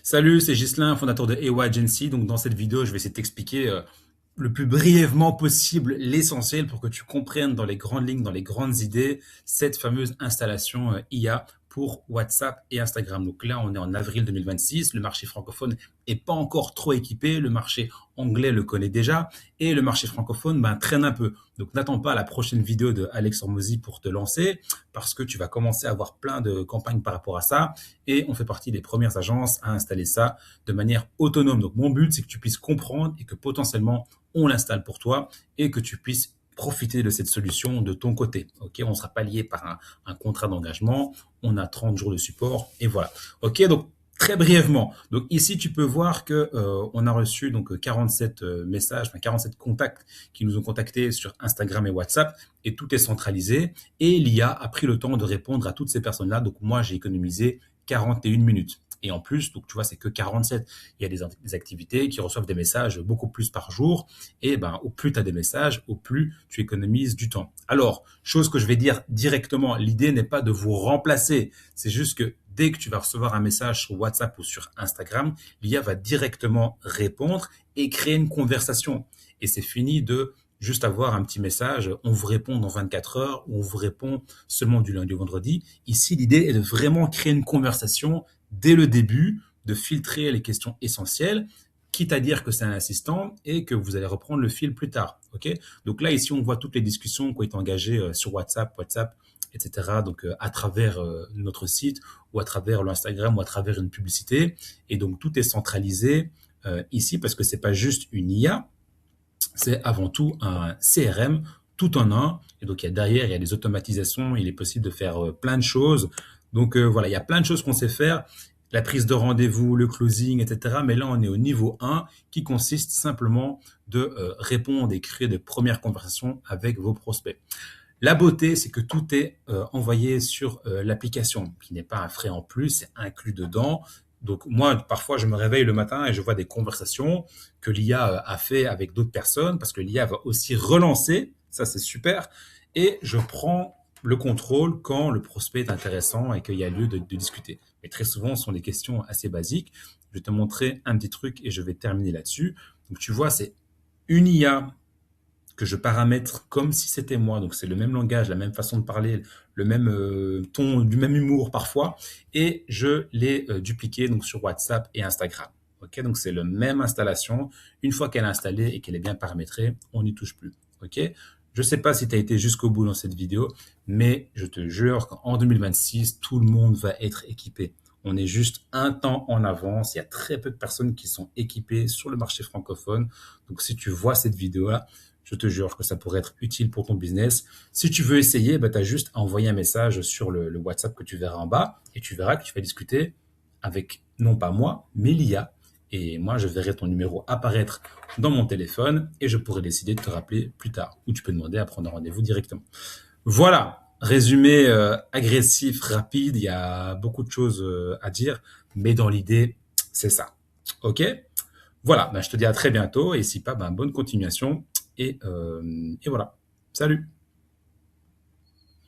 Salut, c'est Ghislain, fondateur de EY Agency. Donc, dans cette vidéo, je vais essayer de t'expliquer le plus brièvement possible l'essentiel pour que tu comprennes dans les grandes lignes, dans les grandes idées, cette fameuse installation IA pour WhatsApp et Instagram. Donc là, on est en avril 2026. Le marché francophone est pas encore trop équipé. Le marché anglais le connaît déjà et le marché francophone traine un peu. Donc n'attends pas la prochaine vidéo de Alex Hormozy pour te lancer parce que tu vas commencer à avoir plein de campagnes par rapport à ça et on fait partie des premières agences à installer ça de manière autonome. Donc mon but, c'est que tu puisses comprendre et que potentiellement on l'installe pour toi et que tu puisses profiter de cette solution de ton côté. Ok, on ne sera pas lié par un contrat d'engagement. On a 30 jours de support et voilà. Ok, donc très brièvement. Donc ici, tu peux voir que on a reçu donc 47 messages, 47 contacts qui nous ont contactés sur Instagram et WhatsApp et tout est centralisé. Et l'IA a pris le temps de répondre à toutes ces personnes-là. Donc moi, j'ai économisé 41 minutes. Et en plus, donc tu vois, c'est que 47. Il y a des activités qui reçoivent des messages beaucoup plus par jour. Et au plus tu as des messages, au plus tu économises du temps. Alors, chose que je vais dire directement, l'idée n'est pas de vous remplacer. C'est juste que dès que tu vas recevoir un message sur WhatsApp ou sur Instagram, l'IA va directement répondre et créer une conversation. Et c'est fini de juste avoir un petit message, on vous répond dans 24 heures, ou on vous répond seulement du lundi au vendredi. Ici, l'idée est de vraiment créer une conversation dès le début, de filtrer les questions essentielles, quitte à dire que c'est un assistant et que vous allez reprendre le fil plus tard. Ok. Donc là, ici, on voit toutes les discussions qui ont été engagées sur WhatsApp, etc. Donc à travers notre site ou à travers l'Instagram ou à travers une publicité. Et donc tout est centralisé ici parce que c'est pas juste une IA, c'est avant tout un CRM tout en un. Et donc, derrière, il y a des automatisations. Il est possible de faire plein de choses. Donc, voilà, il y a plein de choses qu'on sait faire. La prise de rendez-vous, le closing, etc. Mais là, on est au niveau 1 qui consiste simplement de répondre et créer de premières conversations avec vos prospects. La beauté, c'est que tout est envoyé sur l'application, qui n'est pas un frais en plus, c'est inclus dedans. Donc moi, parfois, je me réveille le matin et je vois des conversations que l'IA a fait avec d'autres personnes, parce que l'IA va aussi relancer, ça c'est super, et je prends le contrôle quand le prospect est intéressant et qu'il y a lieu de discuter. Mais très souvent, ce sont des questions assez basiques. Je vais te montrer un petit truc et je vais terminer là-dessus. Donc tu vois, c'est une IA que je paramètre comme si c'était moi. Donc c'est le même langage, la même façon de parler, le même ton, du même humour parfois, et je l'ai dupliqué donc sur WhatsApp et Instagram. Ok, donc c'est la même installation. Une fois qu'elle est installée et qu'elle est bien paramétrée, on n'y touche plus. Ok. Je sais pas si tu as été jusqu'au bout dans cette vidéo, mais je te jure qu'en 2026, tout le monde va être équipé. On est juste un temps en avance. Il y a très peu de personnes qui sont équipées sur le marché francophone. Donc, si tu vois cette vidéo-là, je te jure que ça pourrait être utile pour ton business. Si tu veux essayer, tu as juste à envoyer un message sur le WhatsApp que tu verras en bas et tu verras que tu vas discuter avec, non pas moi, mais l'IA. Et moi, je verrai ton numéro apparaître dans mon téléphone et je pourrai décider de te rappeler plus tard. Ou tu peux demander à prendre un rendez-vous directement. Voilà, résumé agressif, rapide. Il y a beaucoup de choses à dire, mais dans l'idée, c'est ça. Ok. Voilà, je te dis à très bientôt et si pas, bonne continuation et voilà. Salut.